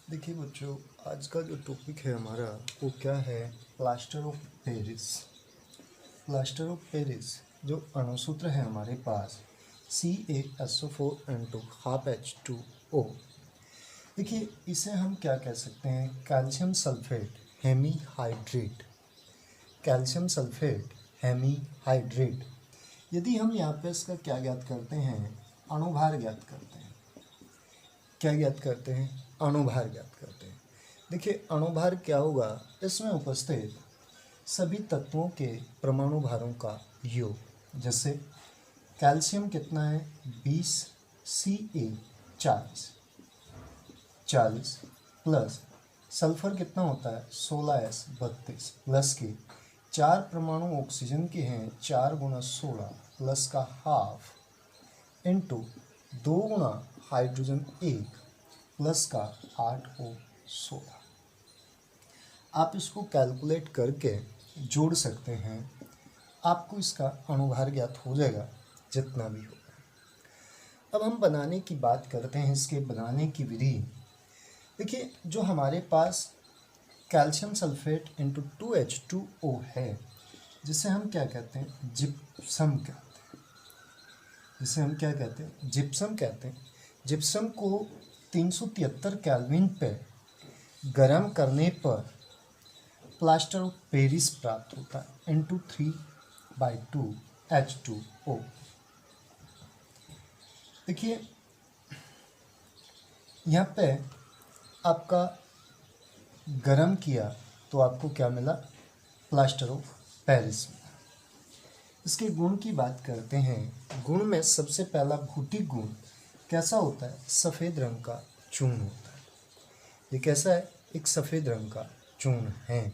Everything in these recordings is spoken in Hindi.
देखिए बच्चों, आज का जो टॉपिक है हमारा वो क्या है? Plaster of Paris. Plaster of Paris जो अणुसूत्र है हमारे पास CaSO4N2 ½ H2O। देखिए इसे हम क्या कह सकते हैं? Calcium sulphate hemihydrate. Calcium sulphate hemihydrate. यदि हम यहाँ पे इसका क्या ज्ञात करते हैं? अणुभार ज्ञात करते हैं। क्या ज्ञात करते हैं? अणुभार ज्ञात करते हैं। देखिए अणुभार क्या होगा? इसमें उपस्थित सभी तत्वों के परमाणु भारों का योग। जैसे कैल्शियम कितना है? 20 Ca 40 प्लस सल्फर कितना होता है? 16S 32 प्लस के 4 परमाणु ऑक्सीजन के हैं, 4 × 16 प्लस का हाफ इंटू 2 × हाइड्रोजन 1 प्लस का 8O16। आप इसको कैलकुलेट करके जोड़ सकते हैं, आपको इसका अणुभार ज्ञात हो जाएगा जितना भी होगा। अब हम बनाने की बात करते हैं, इसके बनाने की विधि। देखिए जो हमारे पास कैल्शियम सल्फेट इंटू 2H2O है, जिसे हम क्या कहते हैं? जिप्सम कहते हैं। जिसे हम क्या कहते हैं? जिप्सम कहते हैं। जिप्सम को 373 केल्विन पे गर्म करने पर प्लास्टर ऑफ पेरिस प्राप्त होता है इंटू 3/2 H2O। देखिए यहाँ पे आपका गर्म किया तो आपको क्या मिला? प्लास्टर ऑफ पेरिस मिला। इसके गुण की बात करते हैं। गुण में सबसे पहला भौतिक गुण कैसा होता है? सफ़ेद रंग का चूर्ण होता है। ये कैसा है? एक सफ़ेद रंग का चूर्ण है।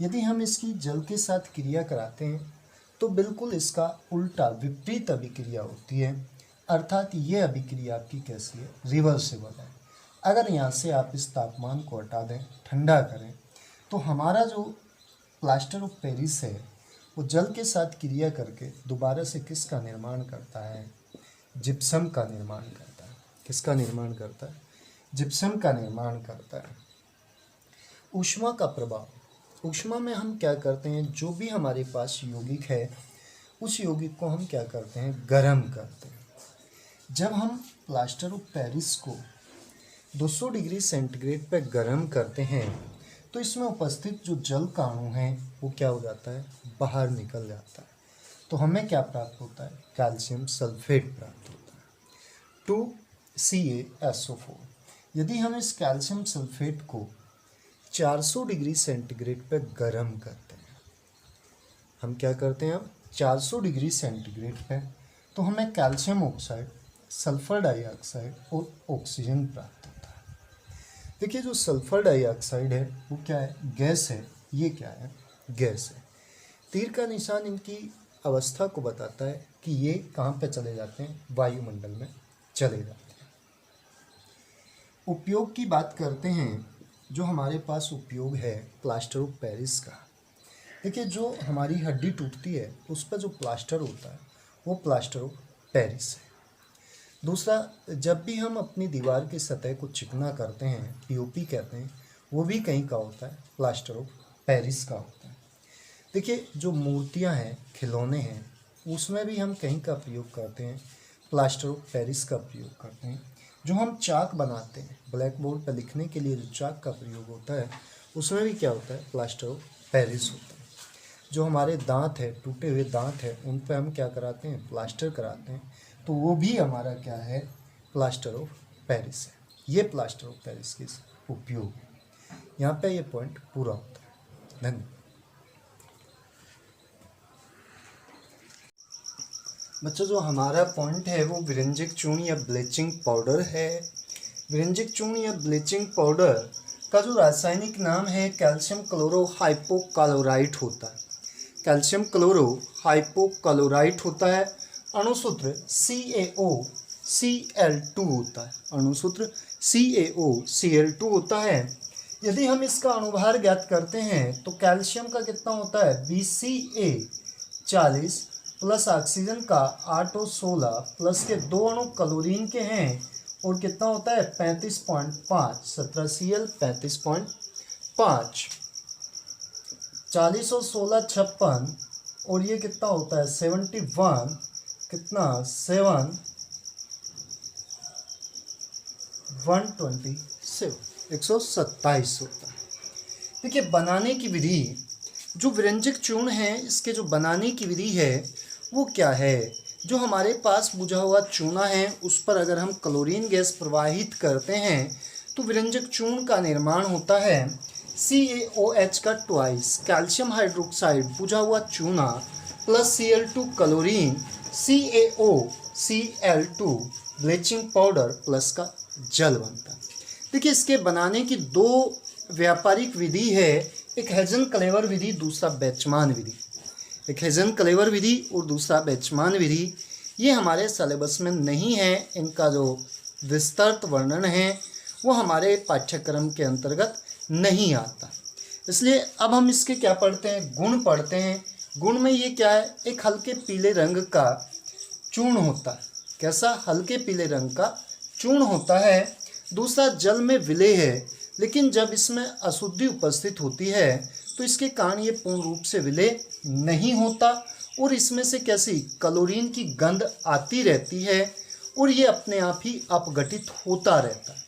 यदि हम इसकी जल के साथ क्रिया कराते हैं तो बिल्कुल इसका उल्टा विपरीत अभिक्रिया होती है, अर्थात ये अभिक्रिया आपकी कैसी है? रिवर्सिबल है। अगर यहाँ से आप इस तापमान को हटा दें, ठंडा करें, तो हमारा जो प्लास्टर ऑफ पेरिस है वो जल के साथ क्रिया करके दोबारा से किसका निर्माण करता है? जिप्सम का निर्माण करता है। किसका निर्माण करता है? जिप्सम का निर्माण करता है। ऊष्मा का प्रभाव। ऊष्मा में हम क्या करते हैं? जो भी हमारे पास यौगिक है उस यौगिक को हम क्या करते हैं? गर्म करते हैं। जब हम प्लास्टर ऑफ पेरिस को 200 डिग्री सेंटीग्रेड पर गर्म करते हैं तो इसमें उपस्थित जो जल का अणु है वो क्या हो जाता है? बाहर निकल जाता है। तो हमें क्या प्राप्त होता है? कैल्शियम सल्फेट प्राप्त होता है 2CaSO4। यदि हम इस कैल्शियम सल्फेट को 400 डिग्री सेंटीग्रेड पर गर्म करते हैं, हम क्या करते हैं? अब 400 डिग्री सेंटीग्रेड पे तो हमें कैल्शियम ऑक्साइड, सल्फर डाइऑक्साइड और ऑक्सीजन प्राप्त होता है। देखिए जो सल्फर डाइऑक्साइड है वो क्या है? गैस है। ये क्या है? गैस है। तीर का निशान इनकी अवस्था को बताता है कि ये कहाँ पे चले जाते हैं? वायुमंडल में चले जाते हैं। उपयोग की बात करते हैं। जो हमारे पास उपयोग है प्लास्टर ऑफ पेरिस का, देखिए जो हमारी हड्डी टूटती है उस पर जो प्लास्टर होता है वो प्लास्टर ऑफ पेरिस है। दूसरा, जब भी हम अपनी दीवार की सतह को चिकना करते हैं, पीओपी कहते हैं, वो भी कहीं का होता है? प्लास्टर ऑफ पेरिस का होता है। देखिए जो मूर्तियां हैं, खिलौने हैं, उसमें भी हम कहीं का प्रयोग करते हैं? प्लास्टर ऑफ पेरिस का प्रयोग करते हैं। जो हम चाक बनाते हैं, ब्लैक बोर्ड पर लिखने के लिए जो चाक का प्रयोग होता है उसमें भी क्या होता है? प्लास्टर ऑफ पेरिस होता है। जो हमारे दांत है, टूटे हुए दांत है, उन पर हम क्या कराते हैं? प्लास्टर कराते हैं, तो वो भी हमारा क्या है? प्लास्टर ऑफ पेरिस है। ये प्लास्टर ऑफ पेरिस के उपयोग है। यहाँ पे ये पॉइंट पूरा होता है। धन्यवाद। बच्चों जो हमारा पॉइंट है वो विरंजिक चूर्ण या ब्लीचिंग पाउडर है। विरंजिक चूर्ण या ब्लीचिंग पाउडर का जो रासायनिक नाम है कैल्शियम क्लोरो हाइपोक्लोराइट होता है। कैल्शियम क्लोरो हाइपोक्लोराइट होता है। अणुसूत्र CaOCl2 होता है। अणुसूत्र CaOCl2 होता है। यदि हम इसका अणुभार ज्ञात करते हैं तो कैल्शियम का कितना होता है? 20Ca 40 प्लस ऑक्सीजन का 8O16 प्लस के 2 अणु क्लोरीन के हैं, और कितना होता है 35.5, 17Cl 35.5, 40 और 16 56, और ये कितना होता है 71, कितना 7 127, 127 होता है। देखिए बनाने की विधि, जो विरंजक चूर्ण है इसके जो बनाने की विधि है वो क्या है। जो हमारे पास बुझा हुआ चूना है उस पर अगर हम क्लोरीन गैस प्रवाहित करते हैं तो विरंजक चूर्ण का निर्माण होता है। CaOH का ट्वाइस कैल्शियम हाइड्रोक्साइड बुझा हुआ चूना plus Cl2 chlorine CaOCl2 bleaching powder plus का जल बनता है। देखिए इसके बनाने की दो व्यापारिक विधि है, एक हेजन-क्लेवर विधि, दूसरा बेचमान विधि। एक हेजन-क्लेवर विधि और दूसरा बेचमान विधि, ये हमारे सिलेबस में नहीं है, इनका जो विस्तृत वर्णन है वो हमारे पाठ्यक्रम के अंतर्गत नहीं आता। इसलिए अब हम इसके क्या पढ़ते हैं, गुण पढ़ते हैं। गुण में ये क्या है, एक हल्के पीले रंग का चूर्ण होता है। कैसा, हल्के पीले रंग का चूर्ण होता है। दूसरा जल में विलेय है, लेकिन जब इसमें अशुद्धि उपस्थित होती है तो इसके कारण ये पूर्ण रूप से विलेय नहीं होता और इसमें से कैसी क्लोरीन की गंध आती रहती है और ये अपने आप ही अपघटित होता रहता है।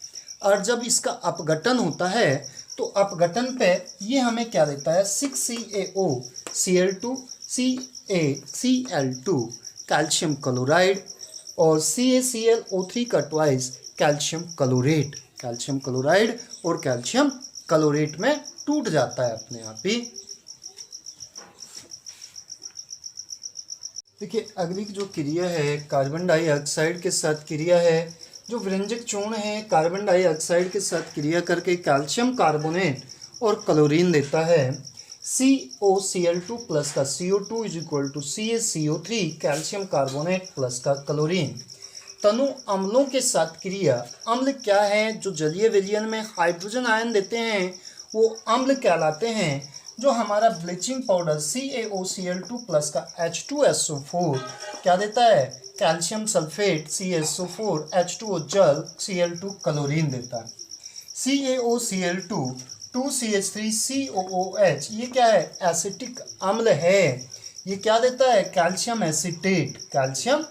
और जब इसका अपघटन होता है तो अपघटन पे ये हमें क्या देता है 6CaOCl2 CaCl2 कैल्शियम क्लोराइड और CaClO3 का twice calcium chlorate, calcium chloride और कैल्शियम क्लोरेट में टूट जाता है अपने आप ही। देखिए अगली जो क्रिया है कार्बन डाइऑक्साइड के साथ क्रिया है। जो विरंजक चूर्ण है कार्बन डाइऑक्साइड के साथ क्रिया करके कैल्शियम कार्बोनेट और क्लोरीन देता है। COCl2 प्लस का CO2 is equal to CaCO3 calcium carbonate plus का क्लोरीन। तनु अम्लों के साथ क्रिया, अम्ल क्या है, जो जलीय विलयन में हाइड्रोजन आयन देते हैं वो अम्ल कहलाते हैं। जो हमारा ब्लीचिंग पाउडर CaOCl2 प्लस का H2SO4 क्या देता है, कैल्शियम सल्फेट CaSO4 H2O जल Cl2 क्लोरीन देता है। CaOCl2 2CH3COOH ये क्या है, एसिटिक अम्ल है। ये क्या देता है, calcium acetate, calcium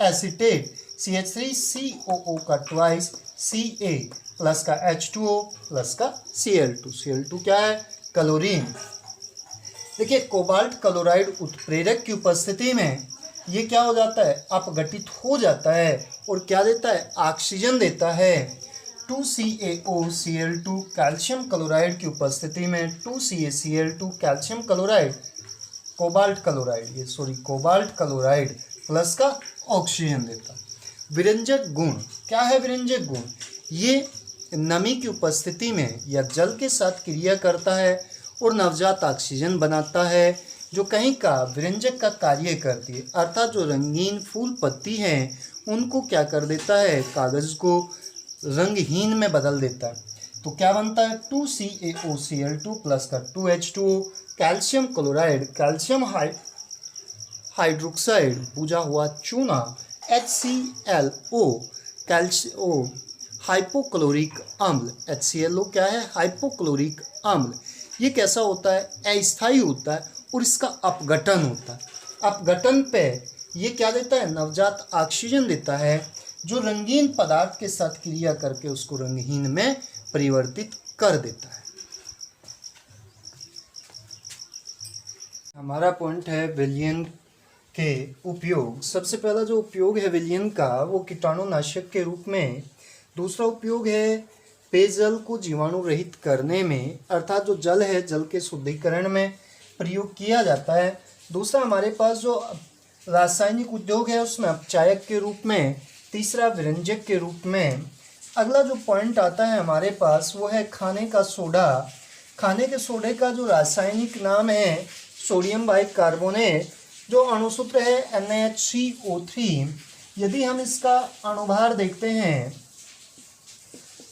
acetate CH3COO का ट्वाइस Ca प्लस का H2O प्लस का Cl2 क्या है, क्लोरीन। देखिए कोबाल्ट क्लोराइड उत्प्रेरक की उपस्थिति में ये क्या हो जाता है, अपघटित हो जाता है और क्या देता है, ऑक्सीजन देता है। 2CaOCl2 कैल्शियम क्लोराइड की उपस्थिति में 2CaCl2 calcium chloride cobalt chloride plus का ऑक्सीजन देता। विरंजक गुण क्या है, विरंजक गुण ये नमी की उपस्थिति में या जल के साथ क्रिया करता है और नवजात ऑक्सीजन बनाता है, जो कहीं का विरंजक का कार्य करती है। अर्थात जो रंगीन फूल पत्ती हैं उनको क्या कर देता है, कागज़ को रंगहीन में बदल देता है। तो क्या बनता है 2CaOCl2 प्लस का 2H2O calcium chloride, calcium hydroxide बुझा हुआ चूना HClO कैल्शियो हाइपोक्लोरिक अम्ल। HClO क्या है, हाइपोक्लोरिक अम्ल। ये कैसा होता है, अस्थायी होता है और इसका अपघटन होता है। अपघटन पे ये क्या देता है, नवजात ऑक्सीजन देता है, जो रंगीन पदार्थ के साथ क्रिया करके उसको रंगहीन में परिवर्तित कर देता है। हमारा पॉइंट है विलयन के उपयोग। सबसे पहला जो उपयोग है विलयन का वो कीटाणुनाशक के रूप में, दूसरा उपयोग है पेयजल को जीवाणु रहित करने में, अर्थात जो जल है जल के शुद्धिकरण में प्रयोग किया जाता है। दूसरा हमारे पास जो रासायनिक उद्योग है उसमें अपचायक के रूप में, तीसरा विरंजक के रूप में। अगला जो पॉइंट आता है हमारे पास वो है खाने का सोडा। खाने के सोडे का जो रासायनिक नाम है सोडियम बाइकार्बोनेट, जो अणुसूत्र है NaHCO3। यदि हम इसका अणुभार देखते हैं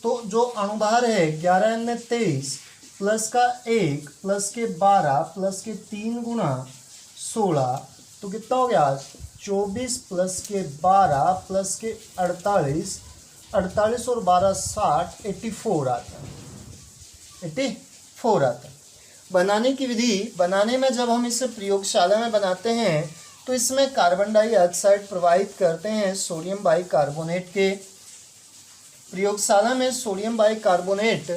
तो जो अणुभार है 11Na23 प्लस का 1 प्लस के 12 प्लस के 3 गुना 16, तो कितना हो गया 24 प्लस के 12 प्लस के 48 48 और 12 60, 84 आता है, 84 आता है। बनाने की विधि, बनाने में जब हम इसे प्रयोगशाला में बनाते हैं तो इसमें कार्बन डाइऑक्साइड प्रवाहित करते हैं सोडियम बाइकार्बोनेट के। प्रयोगशाला में सोडियम बाइकार्बोनेट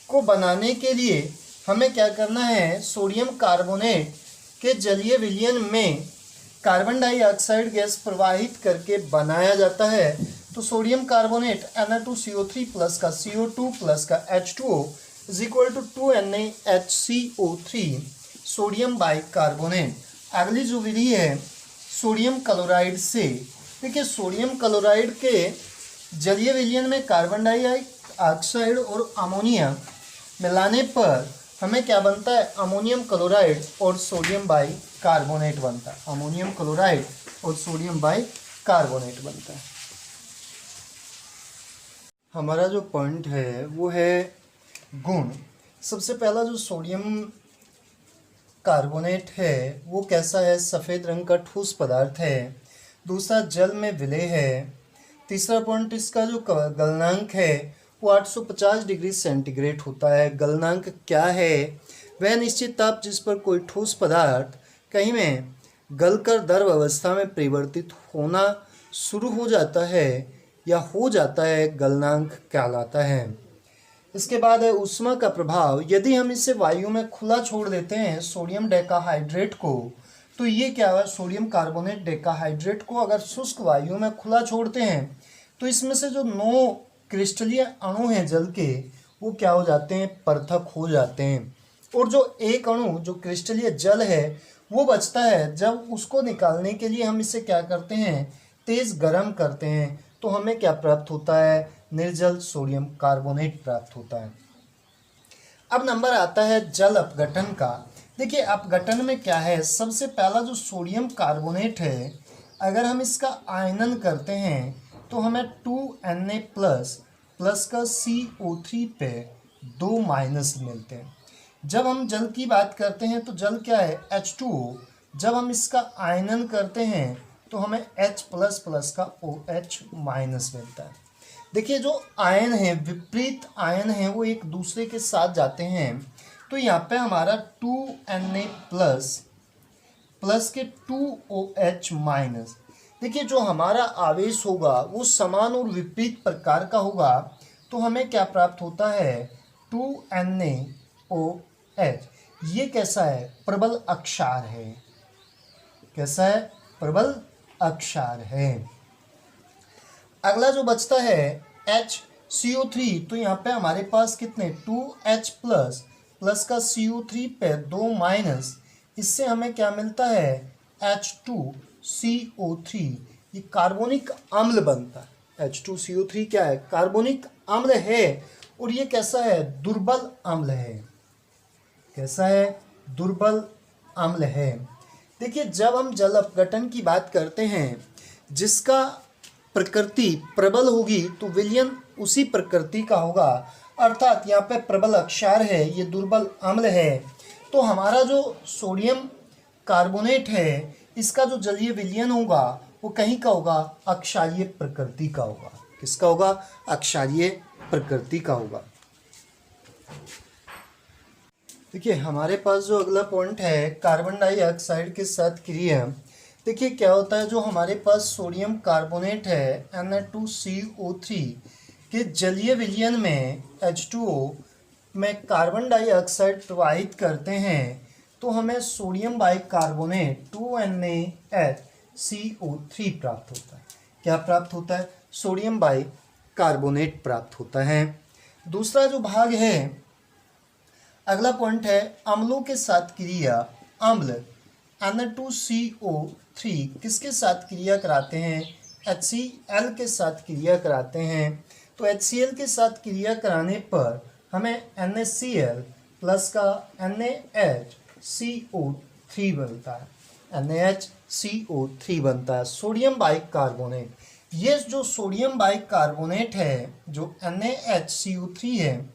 को बनाने के लिए हमें क्या करना है, सोडियम कार्बोनेट के जलीय विलयन में कार्बन डाइऑक्साइड गैस प्रवाहित करके बनाया जाता है। तो सोडियम कार्बोनेट Na2CO3 प्लस का CO2 प्लस का H2O is equal to 2NaHCO3 sodium bicarbonate. अगली जो विधि है सोडियम क्लोराइड से। देखिए सोडियम क्लोराइड के जलीय विलयन में कार्बन डाइऑक्साइड और अमोनिया मिलाने पर हमें क्या बनता है, अमोनियम क्लोराइड और सोडियम बाइकार्बोनेट बनता है। अमोनियम क्लोराइड और सोडियम बाइकार्बोनेट बनता है। हमारा जो पॉइंट है वो है गुण। सबसे पहला जो सोडियम कार्बोनेट है वो कैसा है, सफ़ेद रंग का ठोस पदार्थ है। दूसरा जल में विलय है। तीसरा पॉइंट इसका जो गलनांक है वो 850 डिग्री सेंटीग्रेड होता है। गलनांक क्या है, वह निश्चित ताप जिस पर कोई ठोस पदार्थ कहीं में गलकर द्रव अवस्था में परिवर्तित होना शुरू हो जाता है या हो जाता है, गलनांक कहलाता है। इसके बाद है ऊष्मा का प्रभाव। यदि हम इसे वायु में खुला छोड़ देते हैं सोडियम डेकाहाइड्रेट को, तो ये क्या है, सोडियम कार्बोनेट डेकाहाइड्रेट को अगर शुष्क वायु में खुला छोड़ते हैं तो इसमें से जो 9 क्रिस्टलीय अणु हैं जल के, वो क्या हो जाते हैं, पृथक हो जाते हैं। और जो एक अणु जो क्रिस्टलीय जल है वो बचता है, जब उसको निकालने के लिए हम इसे क्या करते हैं, तेज़ गर्म करते हैं, तो हमें क्या प्राप्त होता है, निर्जल सोडियम कार्बोनेट प्राप्त होता है। अब नंबर आता है जल अपघटन का। देखिए अपघटन में क्या है, सबसे पहला जो सोडियम कार्बोनेट है अगर हम इसका आयनन करते हैं तो हमें 2Na प्लस का CO3 पे 2 माइनस मिलते हैं। जब हम जल की बात करते हैं तो जल क्या है, H2O। जब हम इसका आयनन करते हैं तो हमें H प्लस का OH माइनस मिलता है। देखिए जो आयन है, विपरीत आयन है, वो एक दूसरे के साथ जाते हैं। तो यहाँ पे हमारा 2Na प्लस के 2OH माइनस। देखिए जो हमारा आवेश होगा वो समान और विपरीत प्रकार का होगा, तो हमें क्या प्राप्त होता है, 2NaOH। ये कैसा है, प्रबल अक्षार है। कैसा है, प्रबल अक्षार है। अगला जो बचता है HCO3, तो यहाँ पे हमारे पास कितने, 2H प्लस का CO3 पे 2 माइनस, इससे हमें क्या मिलता है, H2CO3। ये कार्बोनिक अम्ल बनता है। H2CO3 क्या है, कार्बोनिक अम्ल है। और ये कैसा है, दुर्बल अम्ल है। कैसा है, दुर्बल अम्ल है। देखिए जब हम जल अपघटन की बात करते हैं, जिसका प्रकृति प्रबल होगी तो विलयन उसी प्रकृति का होगा। अर्थात यहाँ पे प्रबल अक्षार है, ये दुर्बल अम्ल है। तो हमारा जो सोडियम कार्बोनेट है इसका जो जलीय विलयन होगा वो कहीं का होगा, अक्षारीय प्रकृति का होगा। किसका होगा, अक्षारीय प्रकृति का होगा। देखिए हमारे पास जो अगला पॉइंट है कार्बन डाइऑक्साइड के साथ क्रिया। देखिए क्या होता है, जो हमारे पास सोडियम कार्बोनेट है Na2CO3 के जलीय विलयन में H2O में कार्बन डाइऑक्साइड प्रवाहित करते हैं, तो हमें सोडियम बाइकार्बोनेट 2NaHCO3 प्राप्त होता है। क्या प्राप्त होता है, सोडियम बाइकार्बोनेट प्राप्त होता है। दूसरा जो भाग है, अगला पॉइंट है अम्लों के साथ क्रिया। अम्ल Na2CO3 किसके साथ क्रिया कराते हैं, HCl के साथ क्रिया कराते हैं। तो HCl के साथ क्रिया कराने पर हमें NaCl प्लस का NaHCO3 बनता है। NaHCO3 बनता है, सोडियम बाइकार्बोनेट। ये जो सोडियम बाइकार्बोनेट है, जो NaHCO3 है,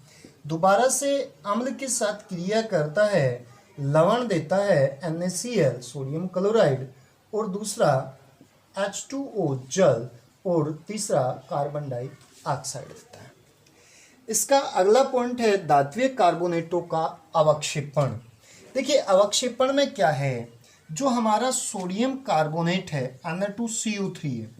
दोबारा से अम्ल के साथ क्रिया करता है, लवण देता है NaCl सोडियम क्लोराइड और दूसरा H2O जल, और तीसरा कार्बन डाइऑक्साइड देता है। इसका अगला पॉइंट है धात्विय कार्बोनेटों का अवक्षेपण। देखिए अवक्षेपण में क्या है, जो हमारा सोडियम कार्बोनेट है Na2CO3 है,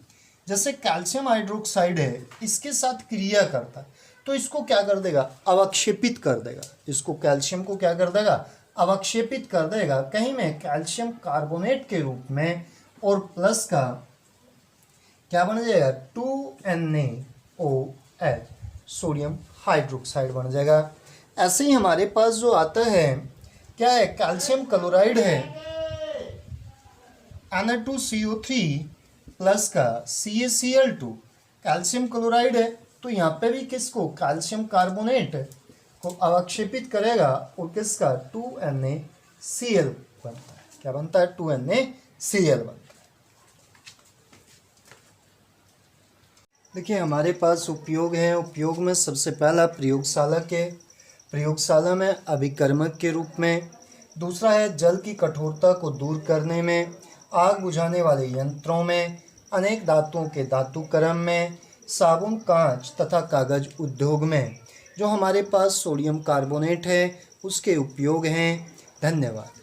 जैसे कैल्शियम हाइड्रोक्साइड है, इसके साथ क्रिया करता है तो इसको क्या कर देगा, अवक्षेपित कर देगा। इसको कैल्शियम को क्या कर देगा, अवक्षेपित कर देगा कहीं में कैल्शियम कार्बोनेट के रूप में, और प्लस का क्या बन जाएगा 2NaOH सोडियम हाइड्रोक्साइड बन जाएगा। ऐसे ही हमारे पास जो आता है क्या है, कैल्शियम क्लोराइड है Na2CO3 प्लस का CaCl2, कैल्शियम क्लोराइड है तो यहाँ पे भी किसको, कैल्शियम कार्बोनेट को अवक्षेपित करेगा और किसका 2NaCl बनता है। क्या बनता है, 2NaCl बनता है। देखिए हमारे पास उपयोग है, उपयोग में सबसे पहला प्रयोगशाला में अभिकर्मक के रूप में, दूसरा है जल की कठोरता को दूर करने में, आग बुझाने वाले यंत्रों में, अनेक धातुओं के धातुकर्म में, साबुन, कांच तथा कागज उद्योग में। जो हमारे पास सोडियम कार्बोनेट है उसके उपयोग हैं। धन्यवाद।